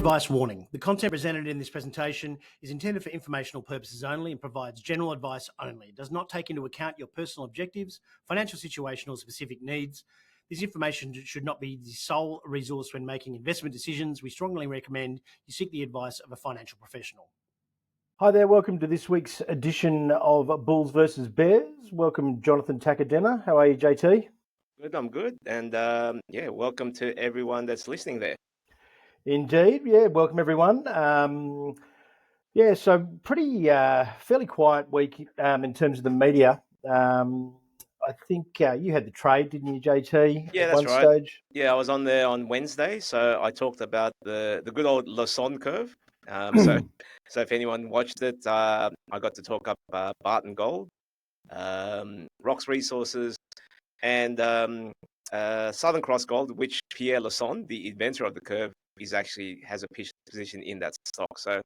advice warning. The content presented in this presentation is intended for informational purposes only and provides general advice only. It does not take into account your personal objectives, financial situation, or specific needs. This information should not be the sole resource when making investment decisions. We strongly recommend you seek the advice of a financial professional. Hi there, welcome to this week's edition of Bulls versus Bears. Welcome, Jonathan Takadena. How are you, JT? Good, I'm good. And welcome to everyone that's listening there. Indeed, yeah, welcome everyone. So pretty fairly quiet week in terms of the media. I think you had the trade, didn't you, JT? Yeah, at that's one right. stage. Yeah, I was on there on Wednesday, so I talked about the good old Lassonde curve. So if anyone watched it, I got to talk up Barton Gold, Rocks Resources, and Southern Cross Gold, which Pierre Lassonde, the inventor of the curve, has a position in that stock. So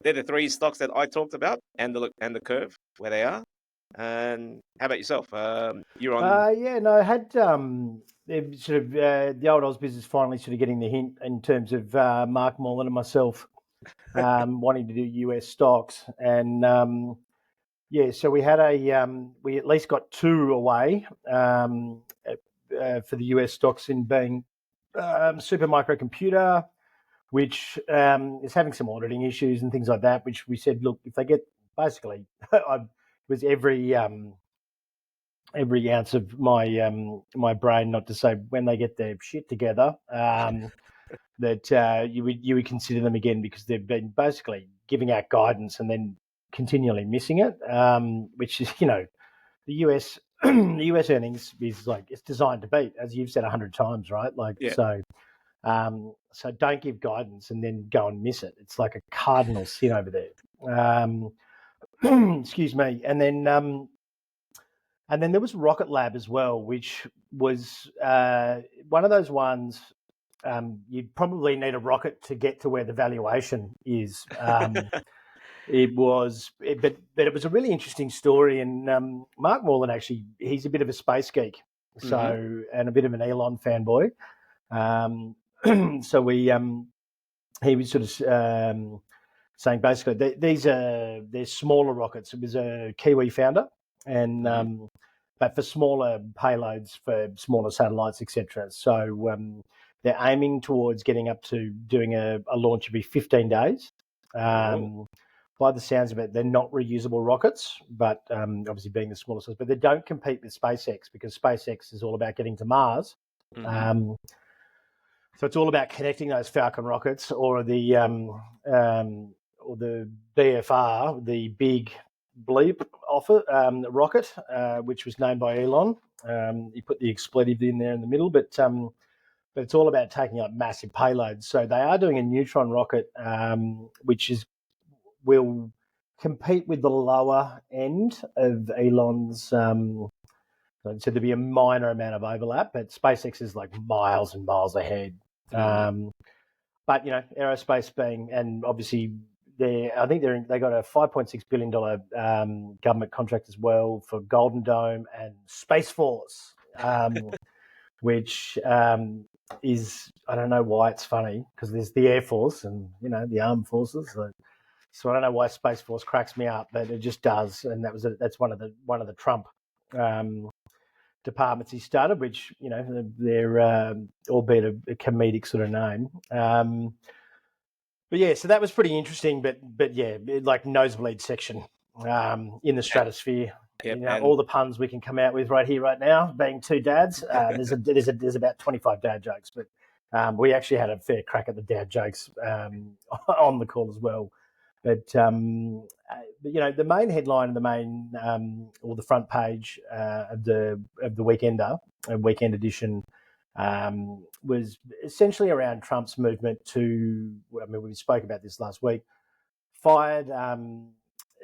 they're the three stocks that I talked about, and the curve where they are. And how about yourself? You're on. I had the old Oz business finally sort of getting the hint in terms of Mark Mullen and myself wanting to do US stocks, and so we had we at least got two away for the US stocks, in being Supermicro Computer, which is having some auditing issues and things like that, which we said, look, if they get basically, it was every ounce of my brain not to say when they get their shit together, that you would consider them again, because they've been basically giving out guidance and then continually missing it, which is, the US the US earnings is like, it's designed to beat, as you've said 100 times, right? So don't give guidance and then go and miss it. It's like a cardinal sin over there. Excuse me. And then there was Rocket Lab as well, which was one of those ones. You'd probably need a rocket to get to where the valuation is. But it was a really interesting story. And Mark Mullen, actually, he's a bit of a space geek, and a bit of an Elon fanboy. So he was sort of saying basically they're smaller rockets. It was a Kiwi founder, and but for smaller payloads, for smaller satellites, etc. So they're aiming towards getting up to doing a launch every 15 days. By the sounds of it, they're not reusable rockets, but obviously being the smaller size, but they don't compete with SpaceX, because SpaceX is all about getting to Mars. So it's all about connecting those Falcon rockets, or the BFR, the Big Bleep rocket, which was named by Elon. He put the expletive in there in the middle, but it's all about taking up massive payloads. So they are doing a neutron rocket, which will compete with the lower end of Elon's. So there'll be a minor amount of overlap, but SpaceX is like miles and miles ahead. But aerospace being, and obviously they got a $5.6 billion government contract as well for Golden Dome and Space Force, which is, I don't know why it's funny, because there's the Air Force and the armed forces. So I don't know why Space Force cracks me up, but it just does, and that's one of the Trump departments he started, which they're albeit a comedic sort of name. So that was pretty interesting. But yeah, like nosebleed section in the stratosphere. Yep, all the puns we can come out with right here, right now, being two dads. There's about 25 dad jokes, but we actually had a fair crack at the dad jokes on the call as well. But the main headline, or the front page of the Weekender, weekend edition, was essentially around Trump's movement to. I mean, we spoke about this last week. Fired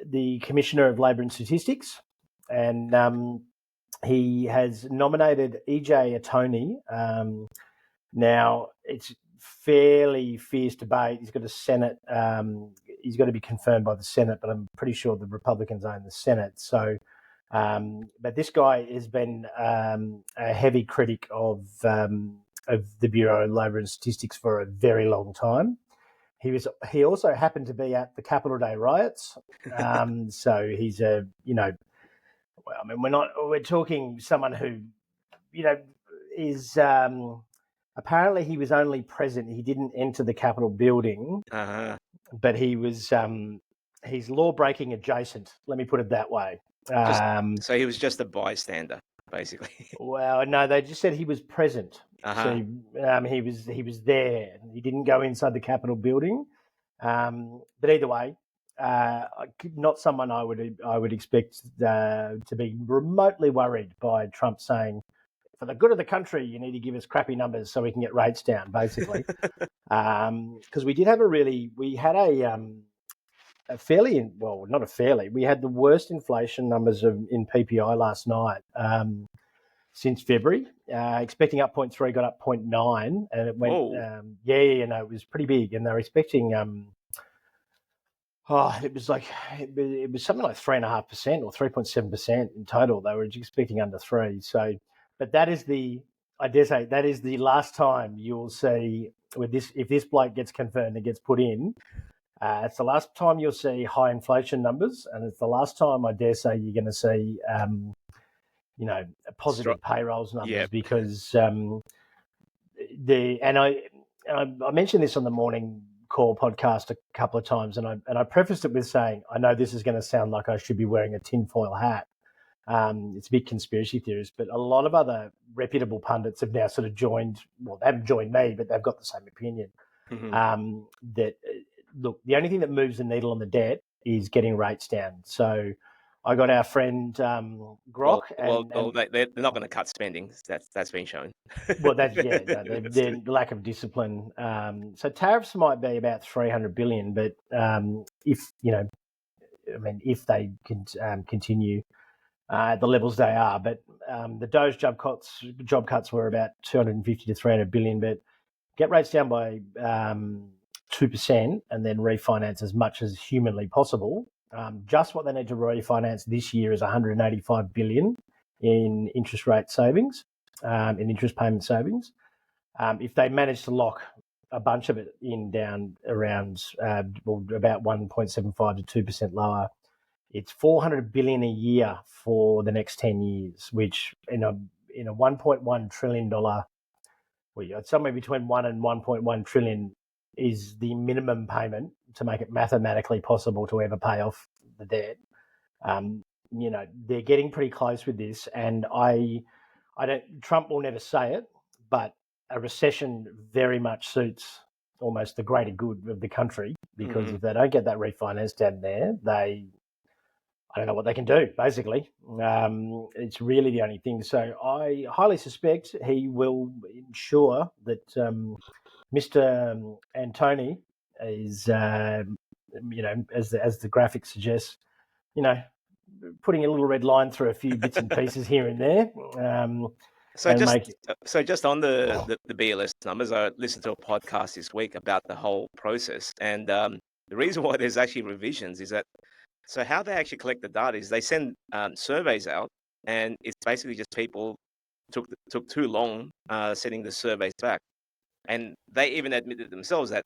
the Commissioner of Labour and Statistics, and he has nominated EJ Atoni. Now it's fairly fierce debate. He's got a Senate. He's got to be confirmed by the Senate, but I'm pretty sure the Republicans own the Senate. So, but this guy has been a heavy critic of the Bureau of Labour and Statistics for a very long time. He also happened to be at the Capitol Day riots. So he's we're talking someone who, is apparently he was only present. He didn't enter the Capitol building, but he was he's law breaking adjacent. Let me put it that way. So he was just a bystander, basically. Well, no, they just said he was present. So he was there. He didn't go inside the Capitol building. But either way, not someone I would expect to be remotely worried by Trump saying, for the good of the country, you need to give us crappy numbers so we can get rates down, basically. Because we had we had the worst inflation numbers in PPI last night since February. Expecting up 0.3, got up 0.9, and it went. It was pretty big, and they're expecting. It was something like 3.5% or 3.7% in total. They were expecting under 3. So, but that is the last time you'll see with this, if this bloke gets confirmed and gets put in. It's the last time you'll see high inflation numbers, and it's the last time I dare say you're going to see, positive payrolls numbers because I mentioned this on the morning call podcast a couple of times, and I prefaced it with saying I know this is going to sound like I should be wearing a tinfoil hat. It's a bit conspiracy theorist, but a lot of other reputable pundits have now sort of joined. Well, they haven't joined me, but they've got the same opinion. That look, the only thing that moves the needle on the debt is getting rates down. So I got our friend Grok. They're not going to cut spending. That's been shown. Well, their lack of discipline. So tariffs might be about $300 billion, but if they can continue at the levels they are, but the Doge job cuts were about 250 to 300 billion, but get rates down by 2% and then refinance as much as humanly possible. Just what they need to refinance this year is 185 billion in interest rate savings, in interest payment savings. If they manage to lock a bunch of it down around about 1.75 to 2% lower, it's 400 billion a year for the next 10 years, which in a $1.1 trillion, somewhere between 1 and 1.1 trillion is the minimum payment to make it mathematically possible to ever pay off the debt. They're getting pretty close with this, and Trump will never say it, but a recession very much suits almost the greater good of the country, because if they don't get that refinance down there, I don't know what they can do, basically. It's really the only thing. So I highly suspect he will ensure that Mr. Antony is, as the graphic suggests, putting a little red line through a few bits and pieces here and there. So just on the BLS numbers, I listened to a podcast this week about the whole process, and the reason why there's actually revisions is that, so how they actually collect the data is they send surveys out, and it's basically just people took too long sending the surveys back. And they even admitted themselves that,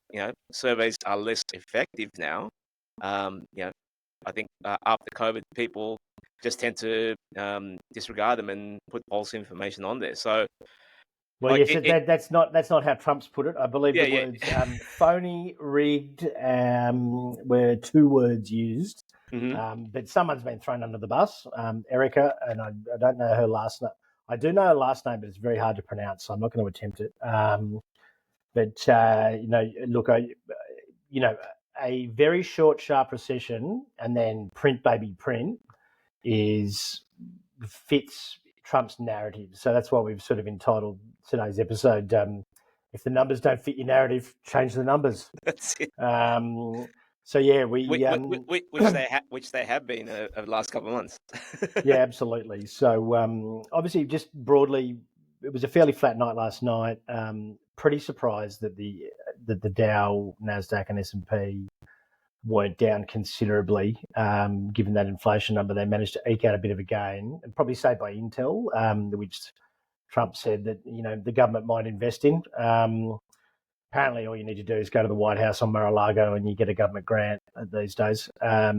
surveys are less effective now. I think after COVID, people just tend to disregard them and put false information on there. So, that's not how Trump's put it. I believe the words phony, rigged were 2 words used. But someone's been thrown under the bus. Erica, and I don't know her last name. I do know her last name, but it's very hard to pronounce, so I'm not going to attempt it. A very short, sharp recession and then print, baby, print fits Trump's narrative. So that's why we've sort of entitled today's episode, if the numbers don't fit your narrative, change the numbers. That's it. So yeah, which they have been over the last couple of months. Yeah, absolutely. So obviously, just broadly, it was a fairly flat night last night. Pretty surprised that the Dow, Nasdaq, and S&P weren't down considerably, given that inflation number. They managed to eke out a bit of a gain, and probably saved by Intel, which Trump said that the government might invest in. apparently all you need to do is go to the White House on Mar-a-Lago and you get a government grant these days. I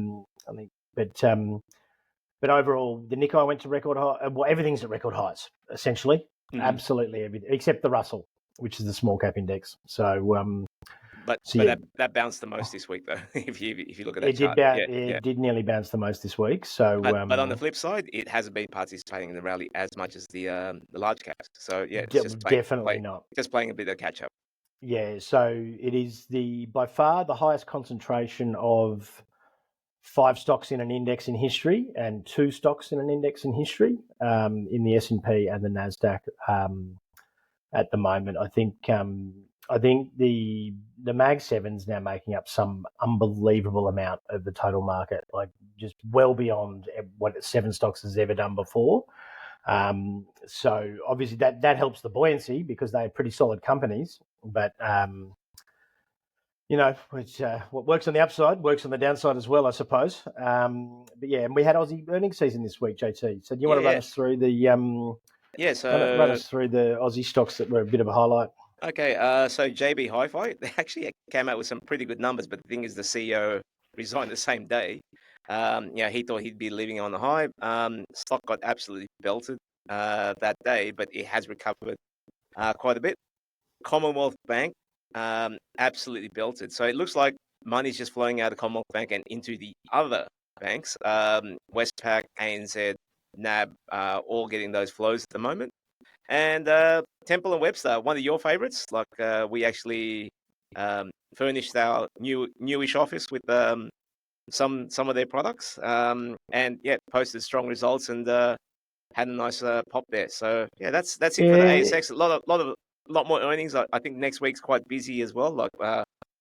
think, but overall, the Nikkei went to record high. Well, everything's at record highs essentially. Absolutely everything except the Russell, which is the small cap index. So, that bounced the most this week, though. if you look at that chart, it did nearly bounce the most this week. So, but on the flip side, it hasn't been participating in the rally as much as the large caps. So yeah, it's just definitely not. Just playing a bit of catch up. Yeah, so it is by far the highest concentration of 5 stocks in an index in history and 2 stocks in an index in history in the S&P and the Nasdaq at the moment. I think the Mag 7's now making up some unbelievable amount of the total market, like just well beyond what 7 stocks has ever done before. So obviously that helps the buoyancy because they're pretty solid companies, but which what works on the upside works on the downside as well, I suppose. But yeah, and we had Aussie earnings season this week, JT. So do you want to run us through the run us through the Aussie stocks that were a bit of a highlight? Okay, so JB Hi-Fi, they actually came out with some pretty good numbers, but the thing is the CEO resigned the same day. He thought he'd be leaving on the high. Stock got absolutely belted that day, but it has recovered quite a bit. Commonwealth Bank, absolutely belted. So it looks like money's just flowing out of Commonwealth Bank and into the other banks. Westpac, ANZ, NAB, all getting those flows at the moment. And Temple and Webster, one of your favorites. Like we actually furnished our newish office with some of their products, and posted strong results and had a nice pop there. So yeah, that's it for the ASX. A lot more earnings. I think next week's quite busy as well. Like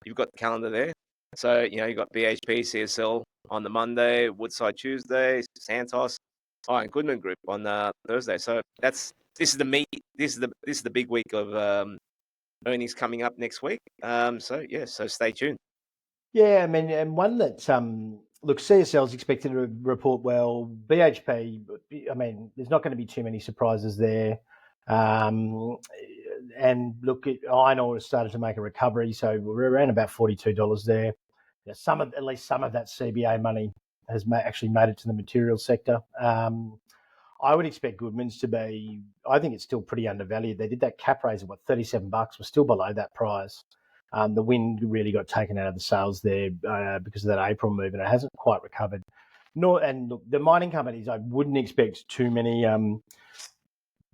you've got the calendar there. So you've got BHP, CSL on the Monday, Woodside Tuesday, Santos, and Goodman Group on Thursday. So this is the meat. This is the big week of earnings coming up next week. So stay tuned. Yeah, I mean, and one that look, CSL is expected to report well. BHP, I mean, there's not going to be too many surprises there. And look, iron ore has started to make a recovery, so we're around about $42 there. At least some of that CBA money has actually made it to the materials sector. I would expect Goodman's to be. I think it's still pretty undervalued. They did that cap raise at $37. We're still below that price. The wind really got taken out of the sails there because of that April move, and it hasn't quite recovered. And look, the mining companies, I wouldn't expect too many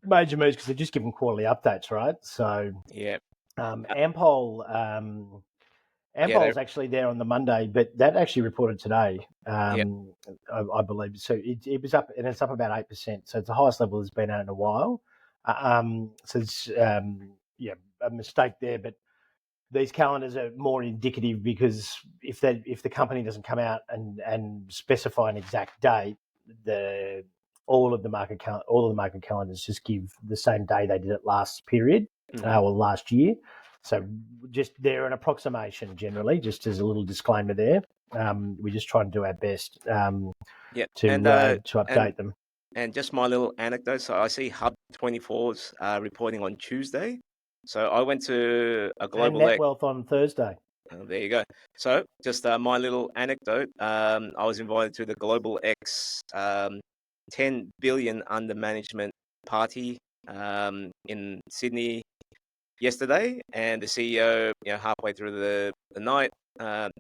major moves because they're just giving quarterly updates, right? So yeah, Ampol is actually there on the Monday, but that actually reported today, I believe. So it was up, and it's up about 8%. So it's the highest level it's been at in a while. So it's a mistake there, but these calendars are more indicative because if the company doesn't come out and specify an exact date, all of the market calendars just give the same day they did it last period or last year. So they're an approximation generally, just as a little disclaimer there. We just try and do our best to update them. And just my little anecdote. So I see Hub 24's reporting on Tuesday. So I went to a global Net Wealth on Thursday. There you go. So just my little anecdote. I was invited to the Global X 10 billion under management party in Sydney yesterday, and the CEO, halfway through the night,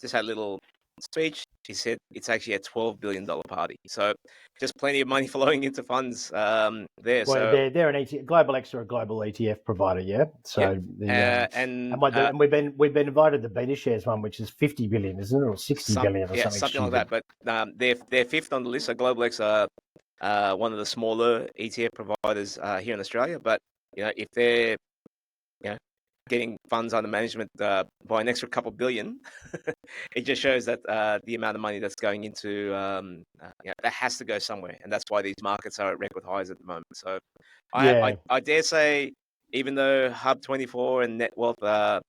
just had a little speech. He said it's actually a $12 billion party. So just plenty of money flowing into funds there. Well, so they're an ETF. Global X are a global ETF provider, yeah. So and we've been invited to the Beta Shares one, which is 50 billion, isn't it, or 60 billion, or something like that. But they're fifth on the list. So Global X are one of the smaller ETF providers here in Australia. But if they're getting funds under management by an extra couple billion, it just shows that the amount of money that's going into that has to go somewhere, and that's why these markets are at record highs at the moment. So I dare say, even though Hub 24 and Net Wealth are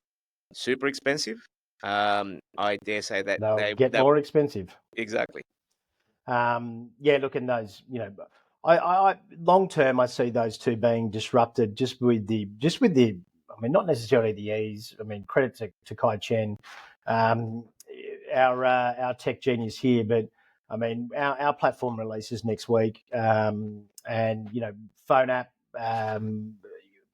super expensive, I dare say that they'll get more expensive. Exactly. Look, in those, I long term, I see those two being disrupted just with the. I I mean, not necessarily the ease. I mean, credit to Kai Chen, our tech genius here, but I mean, our platform releases next week, and phone app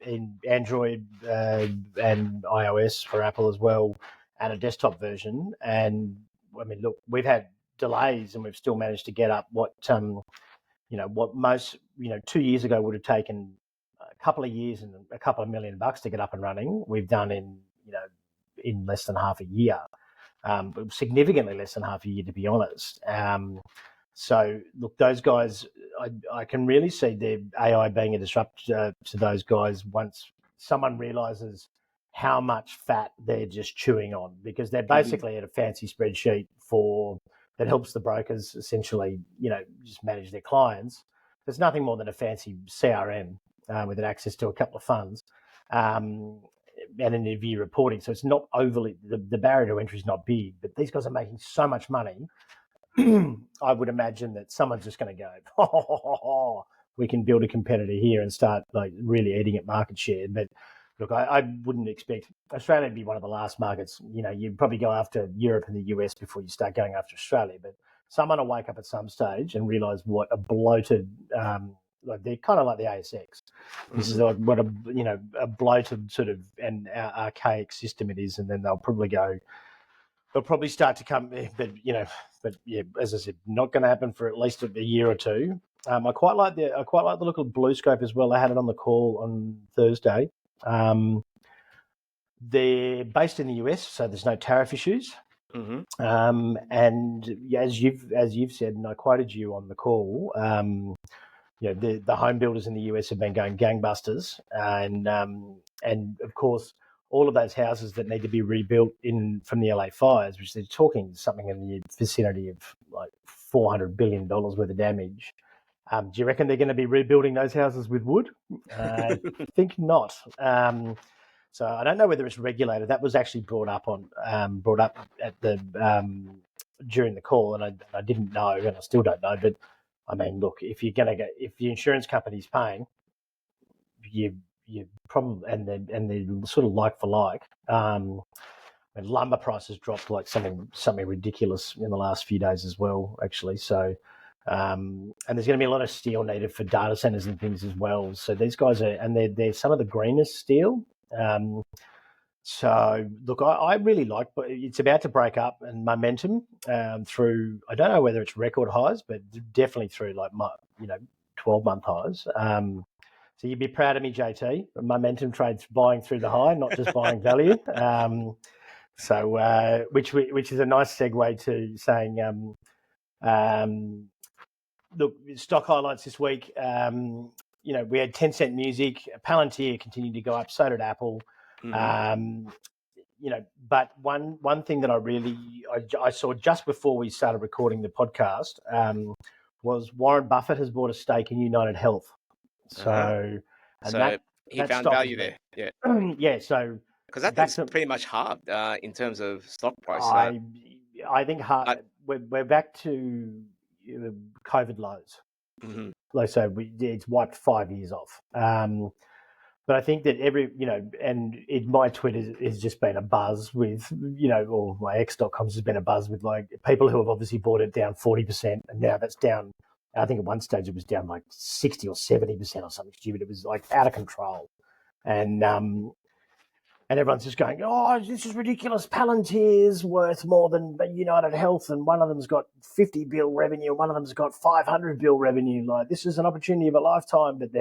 in Android and iOS for Apple as well, and a desktop version. And I mean, look, we've had delays, and we've still managed to get up what most 2 years ago would have taken a couple of years and a couple of $1 million to get up and running. We've done in less than half a year. Significantly less than half a year, to be honest. So, look, those guys, I can really see their AI being a disruptor to those guys once someone realizes how much fat they're just chewing on, because they're basically at a fancy spreadsheet that helps the brokers essentially, just manage their clients. There's nothing more than a fancy CRM with an access to a couple of funds. And an interview reporting. So it's not overly, the barrier to entry is not big, but these guys are making so much money. I would imagine that someone's just going to go, we can build a competitor here and start like really eating at market share. But look, I wouldn't expect Australia to be one of the last markets. You'd probably go after Europe and the US before you start going after Australia. But someone will wake up at some stage and realize what a bloated, they're kind of like the ASX. This is like what a bloated sort of and archaic system it is, and then they'll probably start to come. But yeah, as I said, not going to happen for at least a year or two. I quite like the look of BlueScope as well. I had it on the call on Thursday. They're based in the US, so there's no tariff issues. And as you've said, and I quoted you on the call. The home builders in the US have been going gangbusters, and of course all of those houses that need to be rebuilt from the LA fires, which they're talking something in the vicinity of like $400 billion worth of damage. Do you reckon they're going to be rebuilding those houses with wood? I think not. So I don't know whether it's regulated. That was actually brought up at the during the call, and I didn't know, and I still don't know, but. I mean, look, if the insurance company's paying, you probably and they're sort of like for like. And lumber prices dropped like something ridiculous in the last few days as well, actually. So, and there's going to be a lot of steel needed for data centers and things as well. So these guys they're some of the greenest steel. So, look, I really like, but it's about to break up and momentum through, I don't know whether it's record highs, but definitely through like 12-month highs. So you'd be proud of me, JT. Momentum trades buying through the high, not just buying value. So which is a nice segue to saying, look, stock highlights this week. We had 10-cent music. Palantir continued to go up. So did Apple. But one thing that I saw just before we started recording the podcast was Warren Buffett has bought a stake in United Health. So, he found value there. Yeah. Yeah. So because that thing's pretty much halved in terms of stock price. I think we're back to COVID lows. Like so, it's wiped 5 years off. But I think that my Twitter has just been a buzz with, or my X.coms has been a buzz with like people who have obviously bought it down 40%, and now that's down. I think at one stage it was down like 60 or 70% or something stupid. It was like out of control, and everyone's just going, oh, this is ridiculous. Palantir's worth more than United Health, and one of them's got 50 bill revenue, and one of them's got 500 bill revenue. Like this is an opportunity of a lifetime, but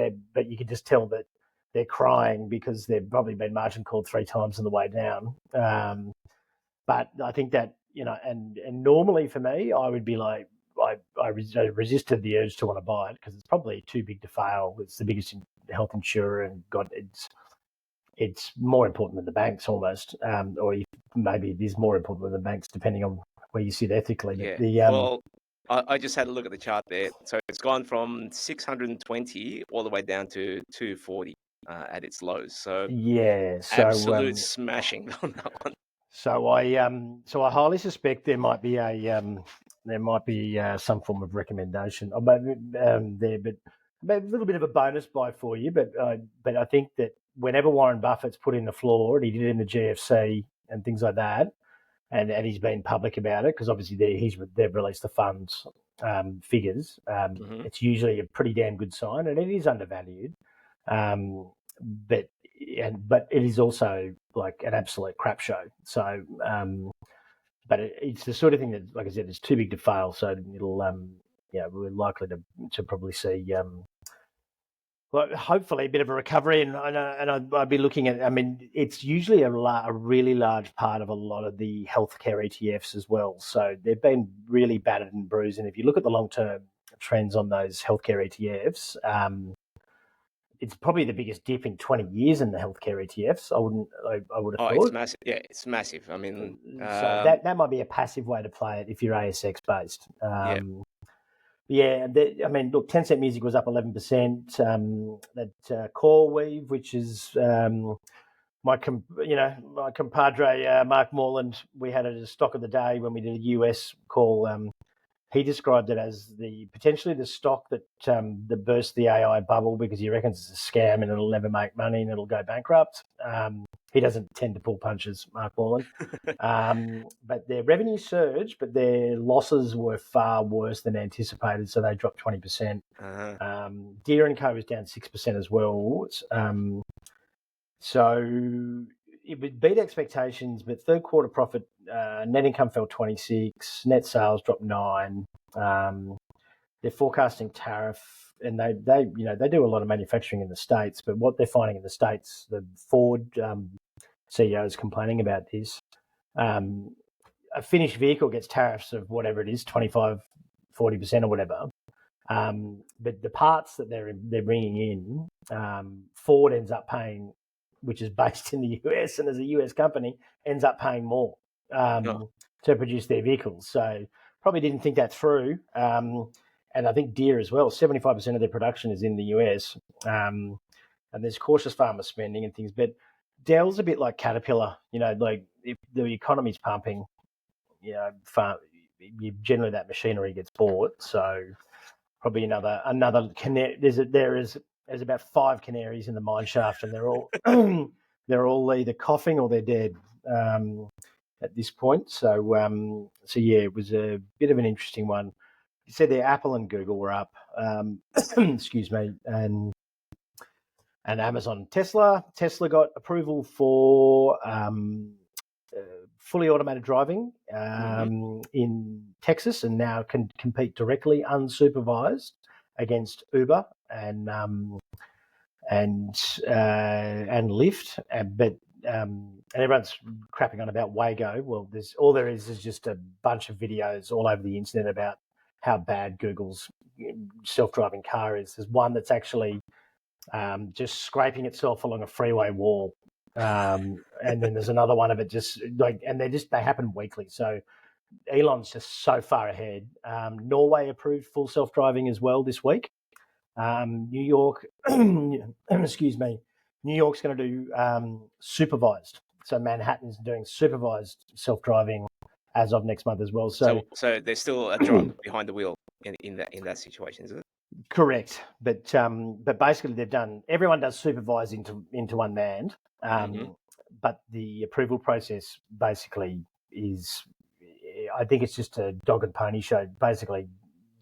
you can just tell that. They're crying because they've probably been margin called 3 times on the way down. But I think that, and normally for me, I would be like, I resisted the urge to want to buy it because it's probably too big to fail. It's the biggest health insurer, and it's more important than the banks almost, or maybe it is more important than the banks depending on where you sit ethically. Yeah. I just had a look at the chart there. So it's gone from 620 all the way down to 240. At its lows, so absolute smashing on that one. So I highly suspect there might be some form of recommendation, or maybe there, but maybe a little bit of a bonus buy for you. But I think that whenever Warren Buffett's put in the floor, and he did it in the GFC and things like that, and he's been public about it because obviously they've released the funds figures. It's usually a pretty damn good sign, and it is undervalued. But it is also like an absolute crap show. So, but it's the sort of thing that, like I said, it's too big to fail. So it'll, we're likely to probably see, well, hopefully a bit of a recovery. And I'd be looking at. I mean, it's usually a really large part of a lot of the healthcare ETFs as well. So they've been really battered and bruised. And if you look at the long term trends on those healthcare ETFs, it's probably the biggest dip in 20 years in the healthcare ETFs. I would have thought. It's massive. Yeah, it's massive. I mean, so that might be a passive way to play it if you're ASX based. I mean, look, Tencent Music was up 11%. That CoreWeave, which is my compadre Mark Morland, we had it as a stock of the day when we did a US call. He described it as potentially the stock that burst the AI bubble because he reckons it's a scam and it'll never make money and it'll go bankrupt. He doesn't tend to pull punches, Mark Borland. But their revenue surged, but their losses were far worse than anticipated, so they dropped 20%. Deere & Co was down 6% as well. So it would beat expectations, but third quarter profit, net income fell 26, net sales dropped 9. They're forecasting tariff, and they do a lot of manufacturing in the States, but what they're finding in the States, the Ford CEO is complaining about this. A finished vehicle gets tariffs of whatever it is, 25, 40% or whatever. But the parts that they're bringing in, Ford ends up paying, which is based in the US and as a US company, ends up paying more to produce their vehicles. So probably didn't think that through. And I think Deere as well, 75% of their production is in the US. And there's cautious farmer spending and things. But Dell's a bit like Caterpillar, like if the economy's pumping, generally that machinery gets bought. So probably another canary. There's about 5 canaries in the mine shaft, and they're all either coughing or they're dead at this point. So yeah, it was a bit of an interesting one. You said there Apple and Google were up, excuse me, and Amazon, Tesla got approval for fully automated driving in Texas, and now can compete directly unsupervised against Uber and Lyft, but and everyone's crapping on about Waygo. Well, there is just a bunch of videos all over the internet about how bad Google's self-driving car is. There's one that's actually just scraping itself along a freeway wall, and then there's another one of it just like, and they happen weekly. So Elon's just so far ahead. Norway approved full self-driving as well this week. New York, excuse me, New York's going to do supervised. So Manhattan's doing supervised self-driving as of next month as well. So there's still a driver behind the wheel in that situation, is it? Correct, but basically everyone does supervise into unmanned, but the approval process basically is, I think it's just a dog and pony show. Basically,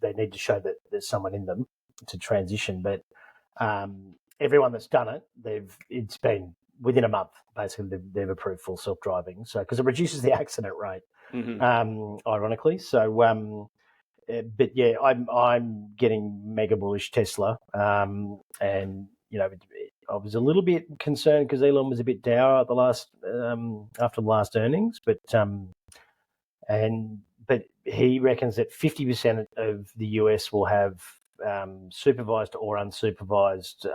they need to show that there's someone in them to transition, but everyone that's done it, it's been within a month. Basically, they've approved full self-driving, so because it reduces the accident rate, ironically. So, but yeah, I'm getting mega bullish Tesla, and I was a little bit concerned because Elon was a bit dour at after the last earnings, but he reckons that 50% of the US will have supervised or unsupervised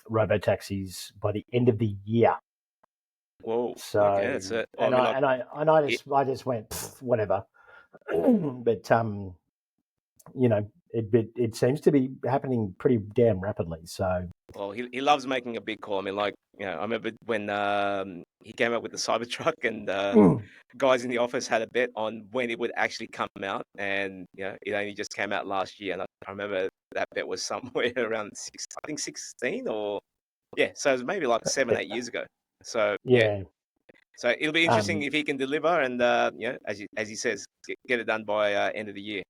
robotaxis by the end of the year. Whoa! So, okay, I just went whatever, but it seems to be happening pretty damn rapidly. So, well, he loves making a big call. I mean, I remember when he came out with the Cybertruck, and guys in the office had a bet on when it would actually come out, and it only just came out last year. And I remember that bet was somewhere around 16 or Yeah, so it was maybe like 7, 8 years ago. So yeah, Yeah. so it'll be interesting Um, if he can deliver, and as he says, get it done by end of the year.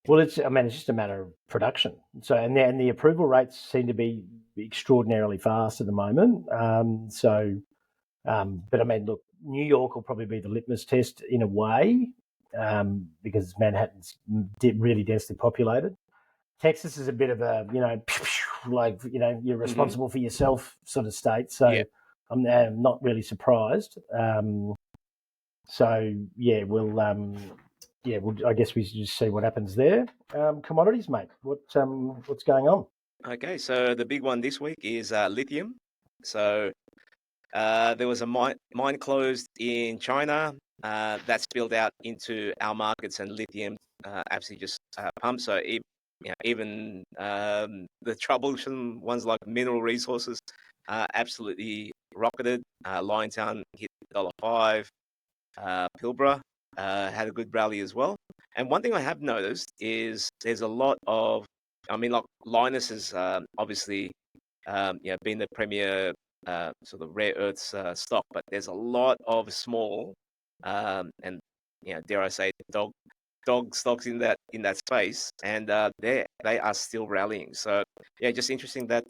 well, it's just a matter of production. So and the approval rates seem to be extraordinarily fast at the moment. But I mean, look, New York will probably be the litmus test in a way, because Manhattan's really densely populated. Texas is a bit of a, like, you're responsible for yourself sort of state. So Yeah. I'm not really surprised. So yeah, I guess we should just see what happens there. Commodities, mate. What's going on? Okay, so the big one this week is lithium. So there was a mine closed in China that spilled out into our markets, and lithium absolutely just pumped. So even the troublesome ones like mineral resources absolutely rocketed. Liontown hit $1.05. Pilbara had a good rally as well. And one thing I have noticed is there's a lot of, I mean, like Linus has obviously, been the premier sort of rare earths stock, but there's a lot of small and dare I say, dog stocks in that space, and they are still rallying. So yeah, just interesting that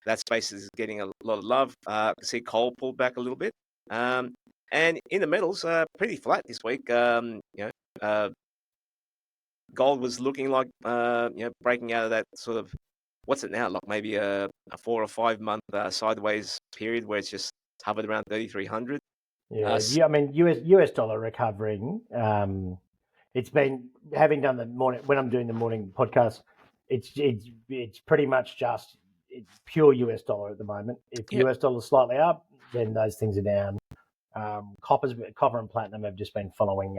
that space is getting a lot of love. I can see coal pulled back a little bit. Um, and in the metals, pretty flat this week. Uh, gold was looking like breaking out of that sort of, what's it now, like maybe a 4 or 5 month sideways period where it's just hovered around 3,300. Yeah. I mean, US dollar recovering. It's been, having done the morning, when I'm doing the morning podcast, it's pretty much just, it's pure US dollar at the moment. If Yeah, US dollar's slightly up, then those things are down. Copper and platinum have just been following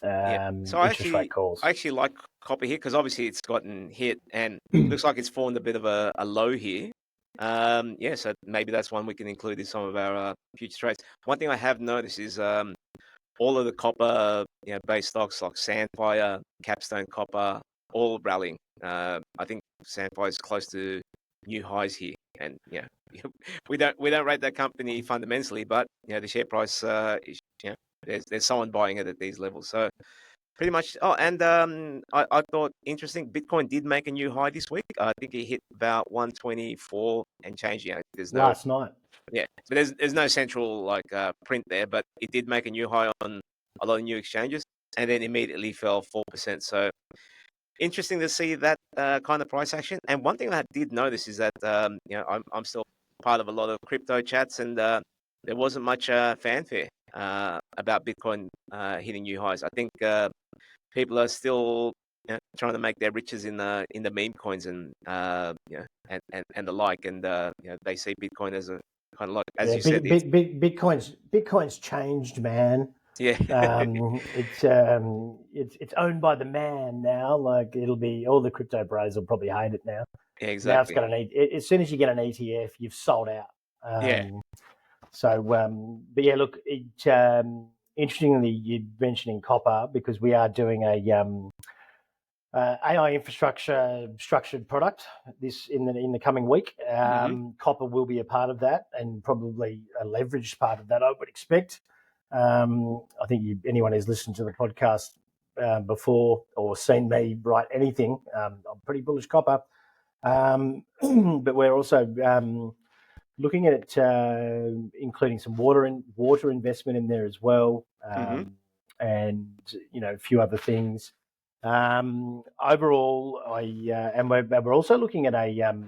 yeah. So interest rate calls. I actually like copper here because obviously it's gotten hit and looks like it's formed a bit of a low here. Yeah, so maybe that's one we can include in some of our future trades. One thing I have noticed is all of the copper, based stocks like Sandfire, Capstone Copper, all rallying. I think Sandfire is close to new highs here, and we don't rate that company fundamentally, but the share price is, there's someone buying it at these levels. So pretty much. Oh, and I thought interesting. Bitcoin did make a new high this week. I think it hit about 124 and change. There's no, Last night. yeah, but there's no central like print there, but it did make a new high on a lot of new exchanges, and then immediately fell 4%. So interesting to see that kind of price action. And one thing I did notice is that I'm still part of a lot of crypto chats, and there wasn't much fanfare about Bitcoin hitting new highs. I think people are still trying to make their riches in the meme coins and and the like, and they see Bitcoin as a kind of like, as Yeah, you said, it's Bitcoin's changed, man. yeah. It's owned by the man now. Like, it'll be, all the crypto bros will probably hate it now. Yeah, Now it's exactly. got an as soon as you get an ETF, you've sold out. Yeah. But yeah, look, interestingly, you're mentioning copper because we are doing a AI infrastructure structured product this in the coming week. Hmm. Copper will be a part of that, and probably a leveraged part of that, I would expect. I think anyone who's listened to the podcast before or seen me write anything, I'm pretty bullish copper. But we're also looking at it, including some water investment in there as well, Hmm. and a few other things. Overall, and we're also looking at a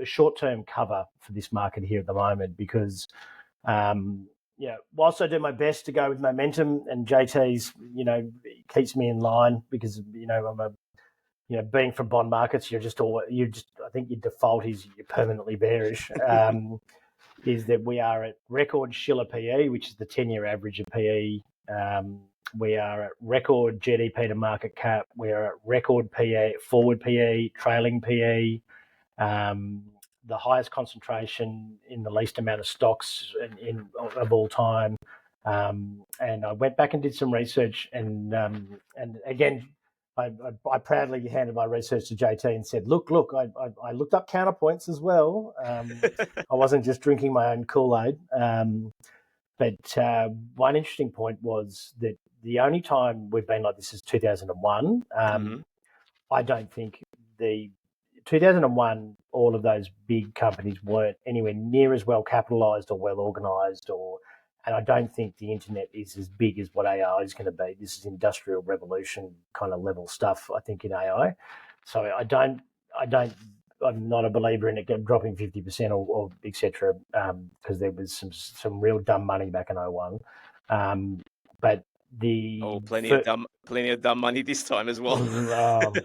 short-term cover for this market here at the moment because, whilst I do my best to go with momentum, and JT's, keeps me in line because I'm a, being from bond markets, I think your default is you're permanently bearish. Is that we are at record Schiller PE, which is the 10-year average of PE. We are at record GDP to market cap. We are at record PE, forward PE, trailing PE. The highest concentration in the least amount of stocks of all time. And I went back and did some research, and again, I proudly handed my research to JT and said, look, I looked up counterpoints as well. I wasn't just drinking my own Kool-Aid. But one interesting point was that the only time we've been like this is 2001. I don't think the 2001, all of those big companies weren't anywhere near as well capitalised or well organised, and I don't think the internet is as big as what AI is going to be. This is industrial revolution kind of level stuff, I think, in AI. So I'm not a believer in it dropping 50% or et cetera, because there was some real dumb money back in 01. But plenty of dumb money this time as well.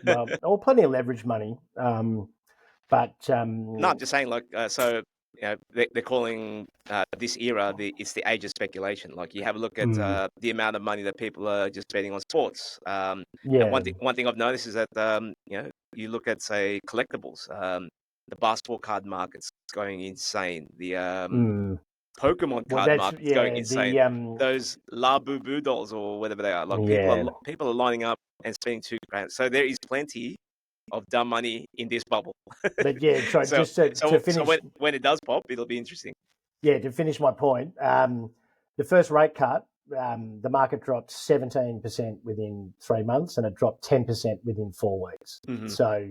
Well, plenty of leverage money. No, I'm just saying, like, so they're calling this era it's the age of speculation. Like, you have a look at the amount of money that people are just betting on sports. And one thing I've noticed is that you look at, say, collectibles. The basketball card market's going insane. The Pokemon card market's going insane. Those La Boo Boo dolls or whatever they are. Like, people are lining up and spending $2,000. So there is plenty of dumb money in this bubble. But yeah, so just to finish, so when it does pop, it'll be interesting. Yeah, to finish my point, the first rate cut, the market dropped 17% within 3 months, and it dropped 10% within 4 weeks. So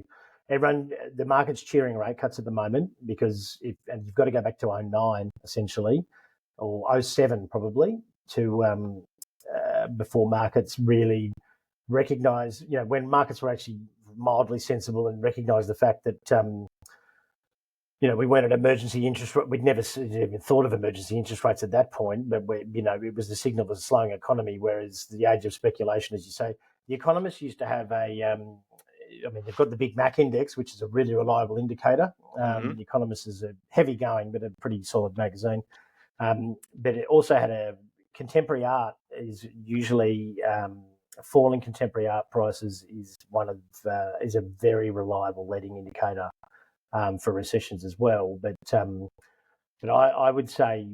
the market's cheering rate cuts at the moment, because and you've got to go back to 2009 essentially, or 2007 probably, to before markets really recognise, when markets were actually mildly sensible and recognised the fact that we weren't at emergency interest rate. We'd never even thought of emergency interest rates at that point, but it was the signal of a slowing economy. Whereas the age of speculation, as you say, the economists used to have they've got the Big Mac index, which is a really reliable indicator. The Economist is a heavy going, but a pretty solid magazine. But it also had a contemporary art is usually falling contemporary art prices is is a very reliable leading indicator for recessions as well. But I would say,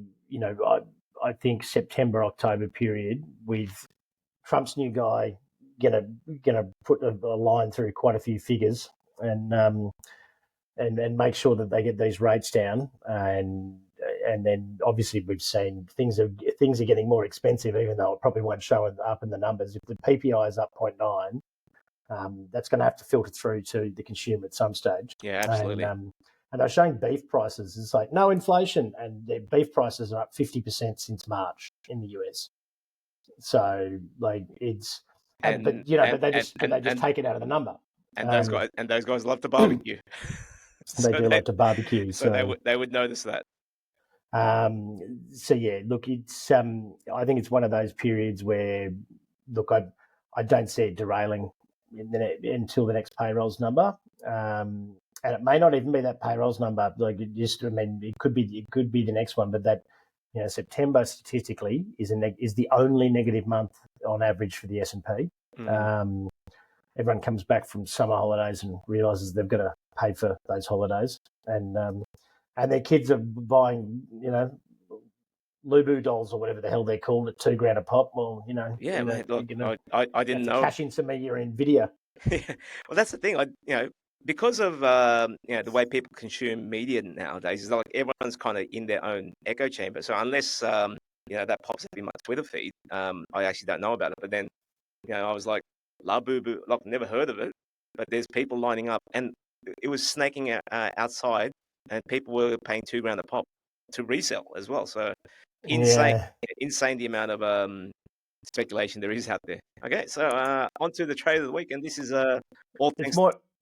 I think September, October period, with Trump's new guy gonna put a line through quite a few figures and make sure that they get these rates down, and then obviously we've seen things are getting more expensive, even though it probably won't show up in the numbers. If the PPI is up 0.9, that's going to have to filter through to the consumer at some stage. Yeah, absolutely. And they're showing beef prices. It's like no inflation, and their beef prices are up 50% since March in the US. So like it's, but they just take it out of the number. And those guys love to barbecue. They do like to barbecue. So they would notice that. So yeah, look, it's I think it's one of those periods where, look, I don't see it derailing until the next payrolls number, and it may not even be that payrolls number. Like it could be the next one, but that September statistically is the only negative month on average for the S&P. Everyone comes back from summer holidays and realises they've got to pay for those holidays, and their kids are buying, Lubu dolls or whatever the hell they're called at $2,000 a pop. Well, yeah, man, look, I didn't know. Cash in some of your Nvidia. Well, that's the thing. Because of the way people consume media nowadays, is like everyone's kind of in their own echo chamber. So unless that pops up in my Twitter feed, I actually don't know about it. But then, I was like, La Boo Boo, like, never heard of it, but there's people lining up, and it was snaking outside, and people were paying $2,000 a pop to resell as well. So insane the amount of speculation there is out there. Okay, so on to the trade of the week, and this is all thanks.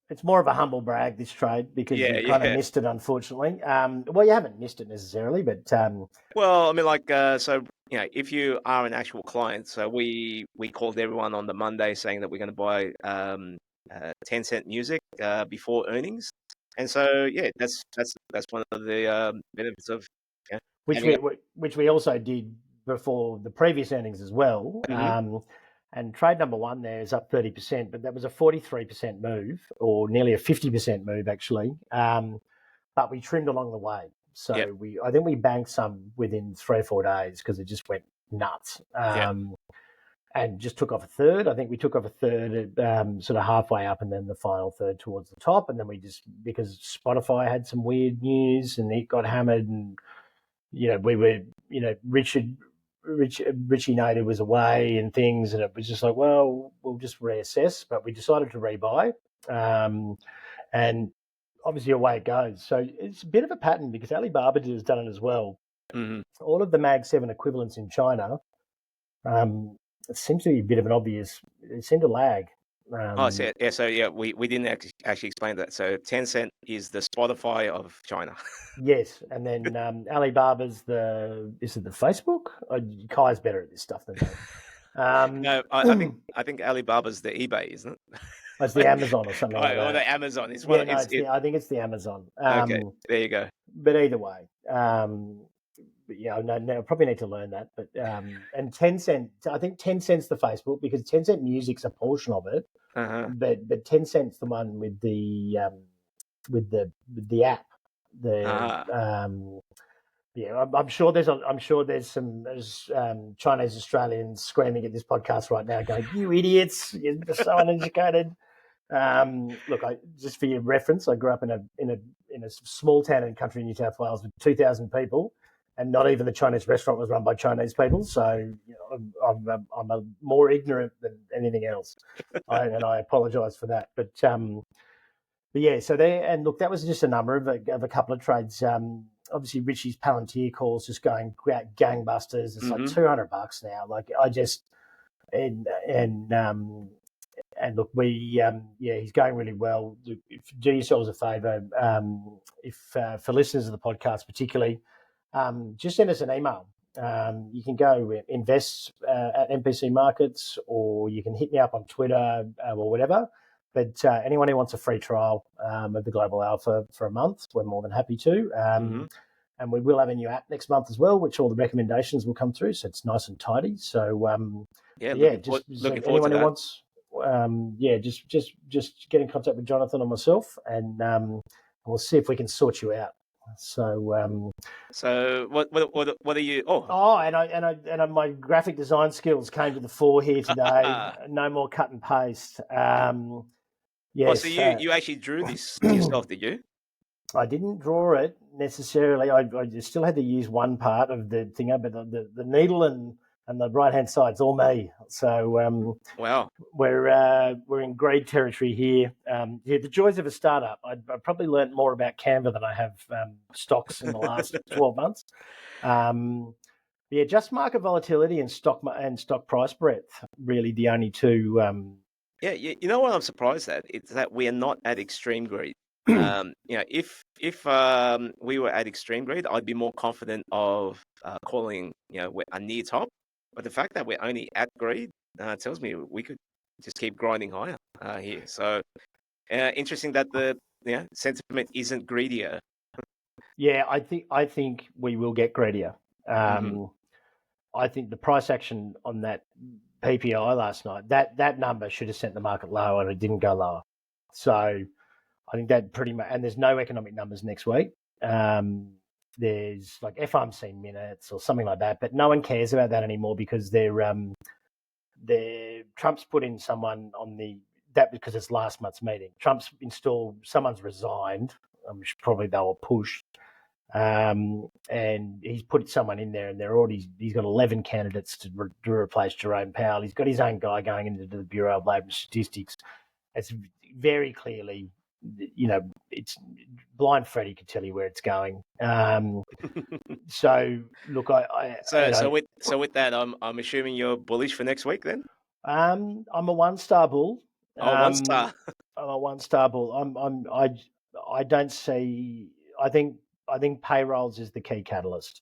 It's more of a humble brag, this trade, because you kind of missed it, unfortunately. Well, you haven't missed it necessarily, but well, I mean, like, so if you are an actual client, so we called everyone on the Monday saying that we're going to buy 10-cent music before earnings, and so that's one of the benefits of which we also did before the previous earnings as well. And trade number one there is up 30%, but that was a 43% move, or nearly a 50% move actually. But we trimmed along the way, so I think we banked some within 3 or 4 days because it just went nuts. and just took off a third. I think we took off a third sort of halfway up, and then the final third towards the top. And then we just, because Spotify had some weird news and it got hammered, and we were, Richie Nader was away and things, and it was just like, well, we'll just reassess. But we decided to rebuy, and obviously away it goes. So it's a bit of a pattern because Alibaba has done it as well. Mm-hmm. All of the Mag 7 equivalents in China, it seems to be a bit of an obvious. It seemed to lag. We didn't actually explain that. So Tencent is the Spotify of China. Yes, and then Alibaba's is it the Facebook? Kai's better at this stuff than me. No, I think Alibaba's the eBay, isn't it? It's the Amazon or something like that. Or the Amazon. It's one. Yeah, I think it's the Amazon. Okay, there you go. But either way, I probably need to learn that. But and Tencent, I think Tencent's the Facebook because Tencent Music's a portion of it. Uh-huh. But Tencent's the one with the app. I'm sure there's some Chinese Australians screaming at this podcast right now, going, "You idiots! You're so uneducated." Look, just for your reference, I grew up in a small town in country New South Wales with 2,000 people, and not even the Chinese restaurant was run by Chinese people. So I'm more ignorant than anything else, and I apologise for that. But yeah, so there, and look, that was just a number of a couple of trades. Obviously, Richie's Palantir calls just going gangbusters. It's like $200 now. Like I just and look, he's going really well. Do yourselves a favour, if for listeners of the podcast particularly, just send us an email. You can go invest at NPC Markets, or you can hit me up on Twitter or whatever. But anyone who wants a free trial of the Global Alpha for a month, we're more than happy to. And we will have a new app next month as well, which all the recommendations will come through. So it's nice and tidy. So looking forward anyone to who wants, just get in contact with Jonathan or myself, and we'll see if we can sort you out. So what are you? And my graphic design skills came to the fore here today. No more cut and paste. Yes. So you actually drew this yourself, did you? I didn't draw it necessarily. I still had to use one part of the thing, but the needle and the right hand side's all me. So wow, we're in grade territory here. The joys of a startup. I probably learned more about Canva than I have stocks in the last 12 months. Just market volatility and stock price breadth. Really, the only two. You know what I'm surprised at? It's that we are not at extreme greed. If we were at extreme greed, I'd be more confident of calling we're a near top. But the fact that we're only at greed tells me we could just keep grinding higher here. So interesting that the sentiment isn't greedier. Yeah, I think we will get greedier. I think the price action on that PPI last night, that number should have sent the market lower, and it didn't go lower. So I think that pretty much, and there's no economic numbers next week. There's like FOMC minutes or something like that, but no one cares about that anymore because Trump's put in someone on that because it's last month's meeting. Trump's installed, someone's resigned, which probably they were pushed. And he's put someone in there, and he's got 11 candidates to replace Jerome Powell. He's got his own guy going into the Bureau of Labour and Statistics. It's very clearly, it's blind Freddie could tell you where it's going. So look, with that, I'm assuming you're bullish for next week then. I'm a 1-star bull. One star. I'm a 1-star bull. I don't see. I think payrolls is the key catalyst.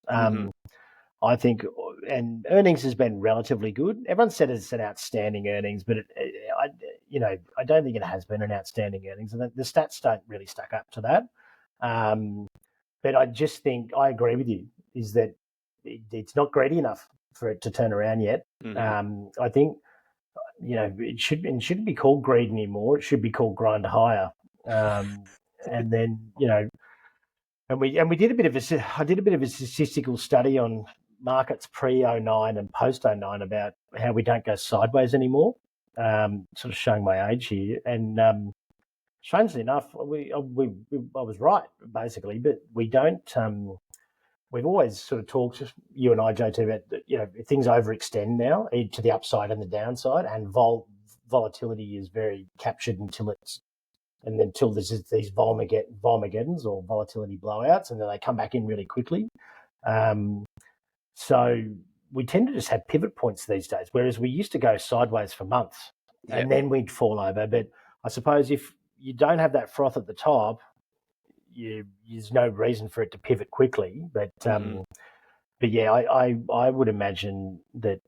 I think, and earnings has been relatively good. Everyone said it's an outstanding earnings, but I don't think it has been an outstanding earnings, and the stats don't really stack up to that. But I just think I agree with you is that it's not greedy enough for it to turn around yet. I think it shouldn't be called greed anymore. It should be called grind higher. And then and we did a bit of a statistical study on markets pre-09 and post-09 about how we don't go sideways anymore. Sort of showing my age here, and strangely enough, I was right basically, but we don't. We've always sort of talked, you and I, JT, about things overextend now to the upside and the downside, and volatility is very captured until there's these Volmageddons or volatility blowouts, and then they come back in really quickly. So we tend to just have pivot points these days, whereas we used to go sideways for months and then we'd fall over. But I suppose if you don't have that froth at the top, there's no reason for it to pivot quickly. But yeah, I would imagine that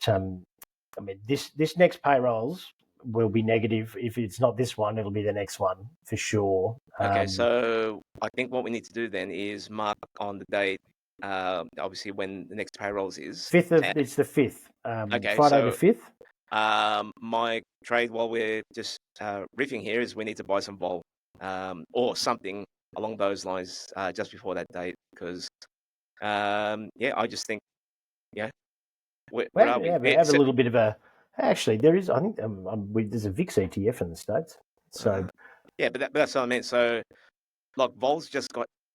this next payrolls will be negative. If it's not this one, it'll be the next one for sure. Okay, so I think what we need to do then is mark on the date. Obviously, when the next payrolls is it's the 5th. Okay, Friday so the 5th. My trade while we're just riffing here is we need to buy some vol, or something along those lines just before that date, because I just think where are we? We have a little bit of a. Actually, there is. I think there's a VIX ETF in the States. So but that's what I meant. So, like, vol's just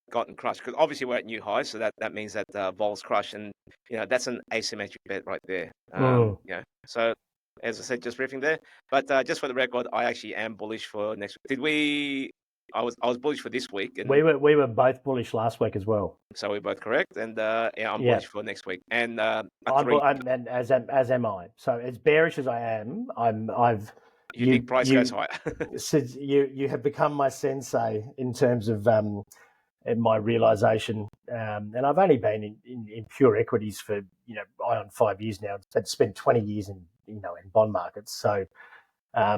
gotten crushed, because obviously we're at new highs, so that means that vol's crushed, and that's an asymmetric bet right there. So as I said, just riffing there. But just for the record, I actually am bullish for next week. I was bullish for this week, and we were both bullish last week as well. So we're both correct, and I'm bullish for next week. And and as am I. So as bearish as I am, You think price goes higher? you have become my sensei in terms of my realization, and I've only been in pure equities for on 5 years now. I've spent 20 years in bond markets, so I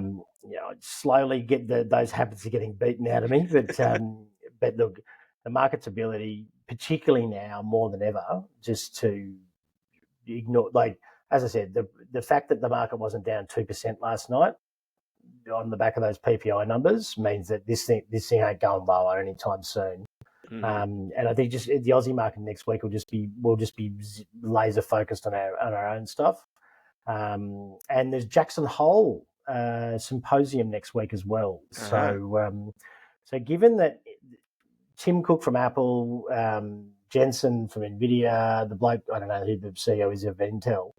slowly get those habits are getting beaten out of me. But look, the market's ability, particularly now more than ever, just to ignore, like as I said, the fact that the market wasn't down 2% last night on the back of those PPI numbers means that this thing ain't going lower anytime soon. And I think just the Aussie market next week will just be laser focused on our own stuff. And there's Jackson Hole symposium next week as well. So given that Tim Cook from Apple, Jensen from NVIDIA, the bloke, I don't know who the CEO is of Intel,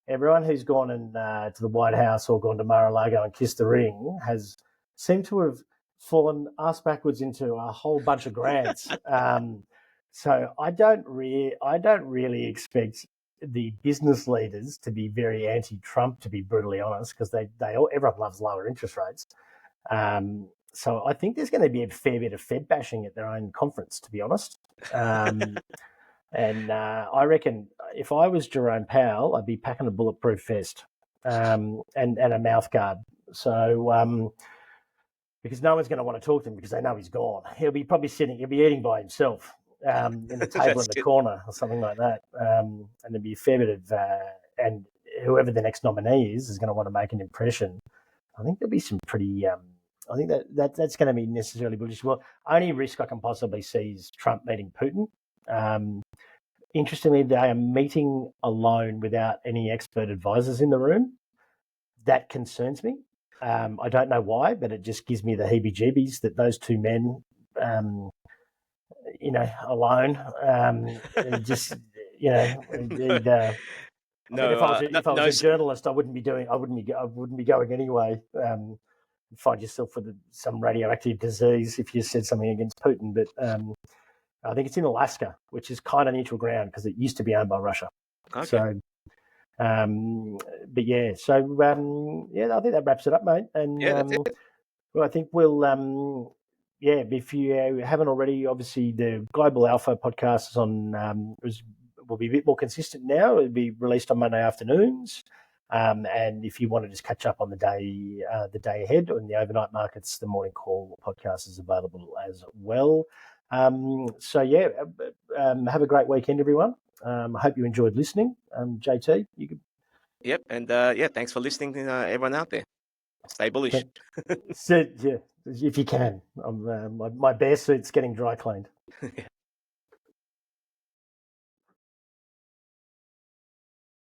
everyone who's gone to the White House or gone to Mar-a-Lago and kissed the ring has seemed to have fallen ass backwards into a whole bunch of grants. So I don't really expect the business leaders to be very anti-Trump, to be brutally honest, because everyone loves lower interest rates. So I think there's going to be a fair bit of Fed bashing at their own conference, to be honest. And I reckon if I was Jerome Powell, I'd be packing a bulletproof vest and a mouth guard. So because no one's going to want to talk to him because they know he's gone. He'll be eating by himself in a table in the corner or something like that. And there'll be a fair bit of and whoever the next nominee is going to want to make an impression. I think there'll be some pretty. I think that's going to be necessarily bullish. Well, only risk I can possibly see is Trump meeting Putin. Interestingly, they are meeting alone without any expert advisors in the room. That concerns me. I don't know why, but it just gives me the heebie-jeebies that those two men, alone, just, if I was a journalist, I wouldn't be going anyway. Find yourself with some radioactive disease if you said something against Putin. But I think it's in Alaska, which is kind of neutral ground because it used to be owned by Russia. Okay. So, but yeah, so I think that wraps it up, mate. And that's it. Well, I think we'll if you haven't already, obviously the Global Alpha podcast is on will be a bit more consistent now. It'll be released on Monday afternoons. And if you want to just catch up on the day ahead on the overnight markets, the Morning Call podcast is available as well. Have a great weekend, everyone. I hope you enjoyed listening. JT, you could. Yep, and thanks for listening, everyone out there. Stay bullish. So, if you can. My bear suit's getting dry cleaned.